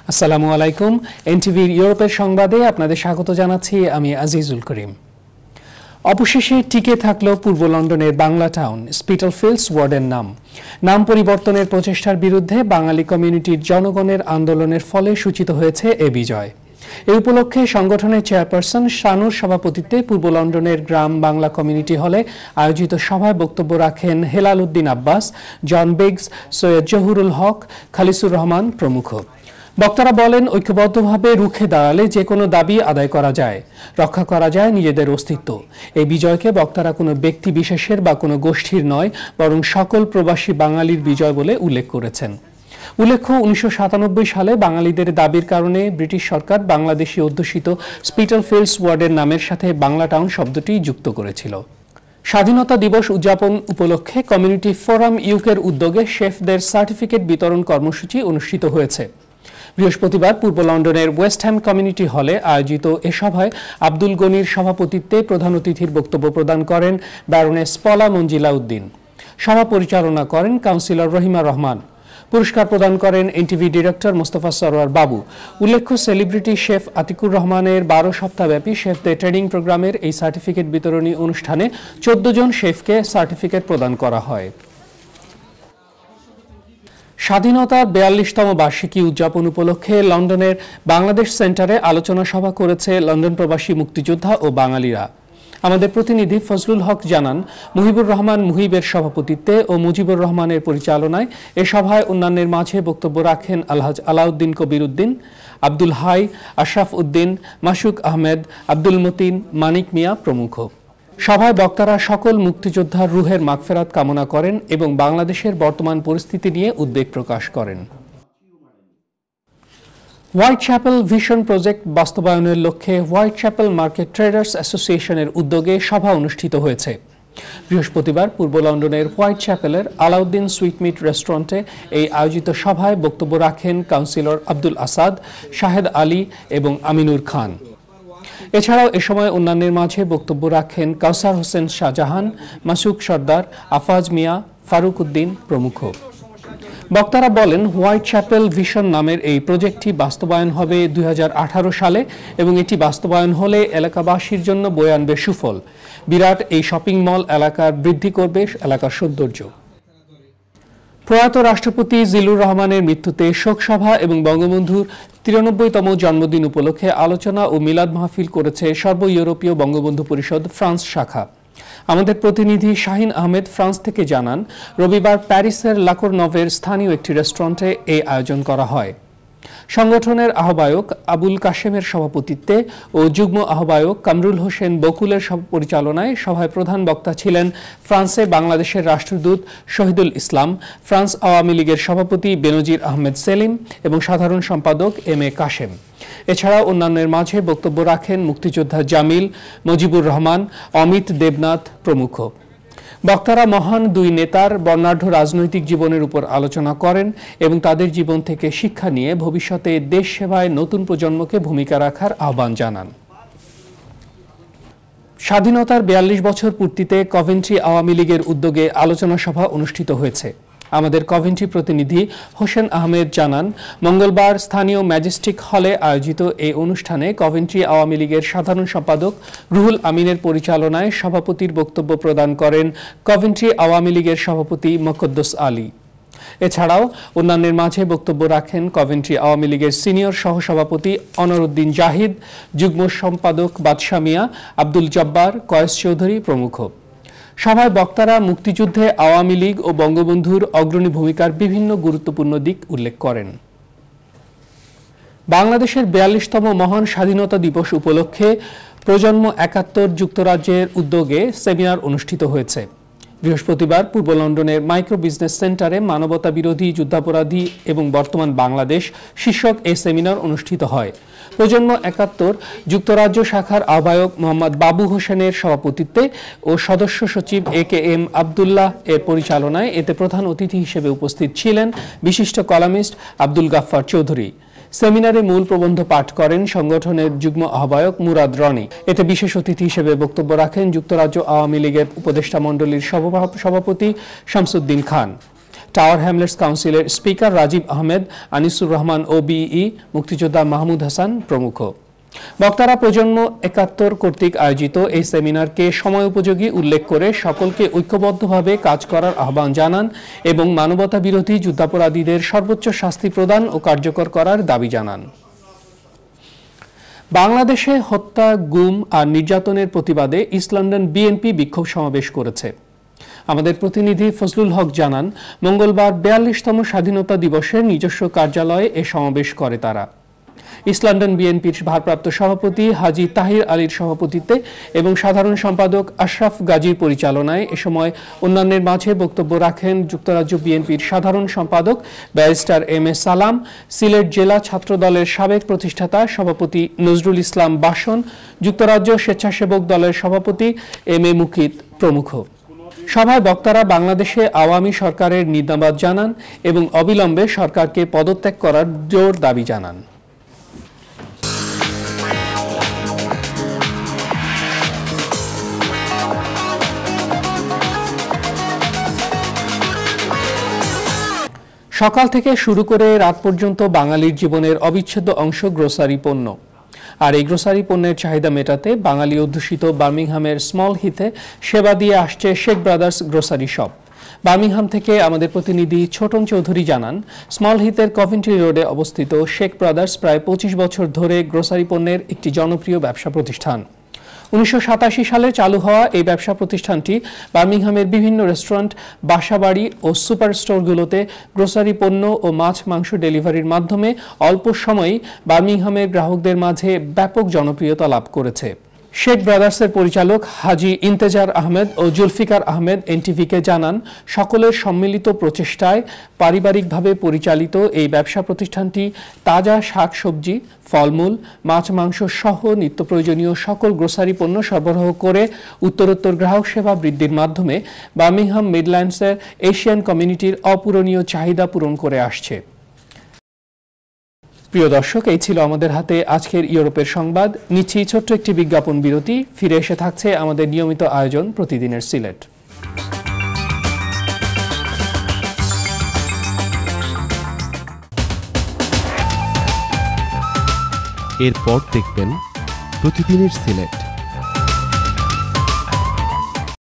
আসসালামু আলাইকুম। এনটিভির ইউরোপের সংবাদে আপনাদের স্বাগত জানাচ্ছি আমি আজিজুল করিম। অবশেষে টিকে থাকলো পূর্ব লন্ডনের বাংলা টাউন স্পিটালফিল্ডস ওয়ার্ডের নাম পরিবর্তনের প্রচেষ্টার বিরুদ্ধে বাঙালি কমিউনিটির জনগণের আন্দোলনের ফলে সূচিত হয়েছে এ বিজয়। এই উপলক্ষে সংগঠনের চেয়ারপারসন শানুর সভাপতিত্বে পূর্ব লন্ডনের গ্রাম বাংলা কমিউনিটি হলে আয়োজিত সভায় বক্তব্য রাখেন হেলাল উদ্দিন আব্বাস, জন বেগস, সৈয়দ জহুরুল হক, খালিসুর রহমান প্রমুখ। বক্তারা বলেন, ঐক্যবদ্ধভাবে রুখে দাঁড়ালে যে কোনো দাবি আদায় করা যায়, রক্ষা করা যায় নিজেদের অস্তিত্ব। এই বিজয়কে বক্তারা কোনো ব্যক্তি বিশেষের বা কোনো গোষ্ঠীর নয়, বরং সকল প্রবাসী বাঙালির বিজয় বলে উল্লেখ করেছেন। উল্লেখ্য, 1997 সালে বাঙালিদের দাবির কারণে ব্রিটিশ সরকার বাংলাদেশি অধ্যুষিত স্পিটালফিল্ডস ওয়ার্ডের নামের সাথে বাংলা টাউন শব্দটি যুক্ত করেছিল। স্বাধীনতা দিবস উদযাপন উপলক্ষে কমিউনিটি ফোরাম ইউকের উদ্যোগে শেফদের সার্টিফিকেট বিতরণ কর্মসূচি অনুষ্ঠিত হয়েছে। বৃহস্পতিবার পূর্ব লন্ডনের ওয়েস্ট হ্যাম কমিউনিটি হলে আয়োজিত এ সভায় আব্দুল গনির সভাপতিত্বে প্রধান অতিথির বক্তব্য প্রদান করেন ব্যারোনেস পলা মঞ্জিলা উদ্দিন। সভা পরিচালনা করেন কাউন্সিলর রহিমা রহমান। পুরস্কার প্রদান করেন এনটিভি ডিরেক্টর মোস্তফা সরোয়ার বাবু। উল্লেখ্য, সেলিব্রিটি শেফ আতিকুর রহমানের 12 সপ্তাহব্যাপী শেফদের ট্রেনিং প্রোগ্রামের এই সার্টিফিকেট বিতরণী অনুষ্ঠানে 14 জন শেফকে সার্টিফিকেট প্রদান করা হয়। স্বাধীনতার 42তম বার্ষিকী উদযাপন উপলক্ষে লন্ডনের বাংলাদেশ সেন্টারে আলোচনা সভা করেছে লন্ডন প্রবাসী মুক্তিযোদ্ধা ও বাঙালিরা। আমাদের প্রতিনিধি ফজলুল হক জানান, মুহিবুর রহমান মুহিবের সভাপতিত্বে ও মুজিবুর রহমানের পরিচালনায় এ সভায় অন্যান্যের মাঝে বক্তব্য রাখেন আলহাজ আলাউদ্দিন কবির উদ্দিন, আব্দুল হাই, আশরাফ উদ্দিন, মাসুক আহমেদ, আব্দুল মতিন, মানিক মিয়া প্রমুখ। সভায় বক্তারা সকল মুক্তিযোদ্ধার রুহের মাগফেরাত কামনা করেন এবং বাংলাদেশের বর্তমান পরিস্থিতি নিয়ে উদ্বেগ প্রকাশ করেন। হোয়াইট চ্যাপেল ভিশন প্রজেক্ট বাস্তবায়নের লক্ষ্যে হোয়াইট চ্যাপেল মার্কেট ট্রেডার্স অ্যাসোসিয়েশনের উদ্যোগে সভা অনুষ্ঠিত হয়েছে। বৃহস্পতিবার পূর্ব লন্ডনের হোয়াইট চ্যাপেলের আলাউদ্দিন সুইটমিট রেস্টুরেন্টে এই আয়োজিত সভায় বক্তব্য রাখেন কাউন্সিলর আব্দুল আসাদ, শাহেদ আলী এবং আমিনুর খান। এছাড়াও এ সময় অন্যান্যের মাঝে বক্তব্য রাখেন কাউসার হোসেন শাহজাহান, মাসুক সর্দার, আফাজ মিয়া, ফারুক উদ্দিন প্রমুখ। বক্তারা বলেন, হোয়াইট চ্যাপেল ভিশন নামের এই প্রজেক্টটি বাস্তবায়ন হবে 2018 সালে এবং এটি বাস্তবায়ন হলে এলাকাবাসীর জন্য বয়ে আনবে সুফল। বিরাট এই শপিং মল এলাকার বৃদ্ধি করবে এলাকার সৌন্দর্য। প্রয়াত রাষ্ট্রপতি জিল্লুর রহমানের মৃত্যুতে শোকসভা এবং বঙ্গবন্ধুর 93তম জন্মদিন উপলক্ষে আলোচনা ও মিলাদ মাহফিল করেছে সর্ব ইউরোপীয় বঙ্গবন্ধু পরিষদ ফ্রান্স শাখা। আমাদের প্রতিনিধি শাহিন আহমেদ ফ্রান্স থেকে জানান, রবিবার প্যারিসের লাকোর্নভের স্থানীয় একটি রেস্টুরেন্টে এই আয়োজন করা হয়। সংগঠনের আহ্বায়ক আবুল কাশেমের সভাপতিত্বে ও যুগ্ম আহ্বায়ক কামরুল হোসেন বকুলের পরিচালনায় সভায় প্রধান বক্তা ছিলেন ফ্রান্সে বাংলাদেশের রাষ্ট্রদূত শহীদুল ইসলাম, ফ্রান্স আওয়ামী লীগের সভাপতি বেনজির আহমেদ সেলিম এবং সাধারণ সম্পাদক এম এ কাশেম। এছাড়াও অন্যান্যের মাঝে বক্তব্য রাখেন মুক্তিযোদ্ধা জামিল, মুজিবুর রহমান, অমিত দেবনাথ প্রমুখ। বক্তারা মহান দুই নেতার বর্ণাঢ্য রাজনৈতিক জীবনের উপর আলোচনা করেন এবং তাদের জীবন থেকে শিক্ষা নিয়ে ভবিষ্যতে দেশ সেবায় নতুন প্রজন্মকে ভূমিকা রাখার আহ্বান জানান। স্বাধীনতার 42 বছর পূর্তিতে কভেন্ট্রি আওয়ামী লীগের উদ্যোগে আলোচনা সভা অনুষ্ঠিত হয়েছে। আমাদের কভেন্ট্রি প্রতিনিধি হোসেন আহমেদ জানান, মঙ্গলবার স্থানীয় ম্যাজেস্টিক হলে আয়োজিত এই অনুষ্ঠানে কভেন্ট্রি আওয়ামী লীগের সাধারণ সম্পাদক রুহুল আমিনের পরিচালনায় সভাপতির বক্তব্য প্রদান করেন কভেন্ট্রি আওয়ামী লীগের সভাপতি মোকদ্দস আলী। এছাড়াও অন্যান্যের মাঝে বক্তব্য রাখেন কভেন্ট্রি আওয়ামী লীগের সিনিয়র সহসভাপতি অনরউদ্দিন জাহিদ, যুগ্ম সম্পাদক বাদশা মিয়া, আব্দুল জব্বার, কয়েস চৌধুরী প্রমুখ। সভায় বক্তারা মুক্তিযুদ্ধে আওয়ামী লীগ ও বঙ্গবন্ধুর অগ্রণী ভূমিকার বিভিন্ন গুরুত্বপূর্ণ দিক উল্লেখ করেন। বাংলাদেশের 42তম মহান স্বাধীনতা দিবস উপলক্ষে প্রজন্ম 71 যুক্তরাজ্যের উদ্যোগে সেমিনার অনুষ্ঠিত হয়েছে। বৃহস্পতিবার পূর্ব লন্ডনের মাইক্রো বিজনেস সেন্টারে মানবতা বিরোধী যুদ্ধাপরাধী এবং বর্তমান বাংলাদেশ শীর্ষক এই সেমিনার অনুষ্ঠিত হয়। প্রজন্ম 71 যুক্তরাজ্য শাখার আহ্বায়ক মোহাম্মদ বাবু হোসেনের সভাপতিত্বে ও সদস্য সচিব AKM আবদুল্লাহ এর পরিচালনায় এতে প্রধান অতিথি হিসেবে উপস্থিত ছিলেন বিশিষ্ট কলামিস্ট আব্দুল গাফফার চৌধুরী। সেমিনারে মূল প্রবন্ধ পাঠ করেন সংগঠনের যুগ্ম আহ্বায়ক মুরাদ রনি। এতে বিশেষ অতিথি হিসেবে বক্তব্য রাখেন যুক্তরাজ্য আওয়ামী লীগের উপদেষ্টা মণ্ডলীর সভাপতি শামসুদ্দিন খান। টাওয়ার হ্যামলেটস কাউন্সিলের স্পিকার রাজীব আহমেদ, আনিসুর রহমান ওবিই, মুক্তিযোদ্ধা মাহমুদ হাসান প্রমুখ। বক্তারা প্রজন্ম ৭১ কর্তৃক আয়োজিত এই সেমিনারকে সময়োপযোগী উল্লেখ করে সকলকে ঐক্যবদ্ধভাবে কাজ করার আহ্বান জানান এবং মানবতা বিরোধী যুদ্ধাপরাধীদের সর্বোচ্চ শাস্তি প্রদান ও কার্যকর করার দাবি জানান। বাংলাদেশে হত্যা, গুম আর নির্যাতনের প্রতিবাদে ইস্ট লন্ডন বিএনপি বিক্ষোভ সমাবেশ করেছে। আমাদের প্রতিনিধি ফজলুল হক জানান, মঙ্গলবার ৪২তম স্বাধীনতা দিবসের নিজস্ব কার্যালয়ে এ সমাবেশ করে তারা। ইস্ট লন্ডন বিএনপির ভারপ্রাপ্ত সভাপতি হাজী তাহির আলীর সভাপতিত্বে এবং সাধারণ সম্পাদক আশরাফ গাজীর পরিচালনায় এ সময় অন্যান্যের মাঝে বক্তব্য রাখেন যুক্তরাজ্য বিএনপির সাধারণ সম্পাদক ব্যারিস্টার এম এ সালাম, সিলেট জেলা ছাত্রদলের সাবেক প্রতিষ্ঠাতা সভাপতি নজরুল ইসলাম বাসন, যুক্তরাজ্য স্বেচ্ছাসেবক দলের সভাপতি এম এ মুকিত প্রমুখ। সভায় বক্তারা বাংলাদেশে আওয়ামী সরকারের নিন্দাবাদ জানান এবং অবিলম্বে সরকারকে পদত্যাগ করার জোর দাবি জানান। সকাল থেকে শুরু করে রাত পর্যন্ত বাঙালির জীবনের অবিচ্ছেদ্য অংশ গ্রোসারি পণ্য। আর এই গ্রোসারি পণ্যের চাহিদা মেটাতে বাঙালি অধ্যুষিত বার্মিংহামের স্মল হিথে সেবা দিয়ে আসছে Sheikh brothers grocery shop. Birmingham থেকে আমাদের প্রতিনিধি ছোটন চৌধুরী জানান, স্মল হিথের কভেন্ট্রি রোডে অবস্থিত শেখ ব্রাদার্স প্রায় ২৫ বছর ধরে গ্রোসারি পণ্যের একটি জনপ্রিয় ব্যবসা প্রতিষ্ঠান। ১৯৮৭ সালে চালু হওয়া এই ব্যবসা প্রতিষ্ঠানটি বার্মিংহামের বিভিন্ন রেস্টুরেন্ট, বাসাবাড়ি ও সুপার স্টোরগুলোতে গ্রোসারি পণ্য ও মাছ মাংস ডেলিভারির মাধ্যমে অল্প সময়েই বার্মিংহামের গ্রাহকদের মাঝে ব্যাপক জনপ্রিয়তা লাভ করেছে। শেখ ব্রাদার্সের পরিচালক হাজী ইন্তেজার আহমেদ ও জুলফিকার আহমেদ এনটিভিকে জানান, সকলের সম্মিলিত প্রচেষ্টায় পারিবারিকভাবে পরিচালিত এই ব্যবসা প্রতিষ্ঠানটি তাজা শাকসবজি, ফলমূল, মাছ মাংস সহ নিত্য প্রয়োজনীয় সকল গ্রোসারি পণ্য সরবরাহ করে উত্তরোত্তর গ্রাহক সেবা বৃদ্ধির মাধ্যমে বার্মিংহাম মিডল্যান্ডসের এশিয়ান কমিউনিটির অপূরণীয় চাহিদা পূরণ করে আসছে। প্রিয় দর্শক, এই ছিল আমাদের হাতে আজকের ইউরোপের সংবাদ। নিচ্ছি ছোট্ট একটি বিজ্ঞাপন বিরতি, ফিরে এসে থাকছে আমাদের নিয়মিত আয়োজন প্রতিদিনের সিলেট। এরপর দেখবেন প্রতিদিনের সিলেট।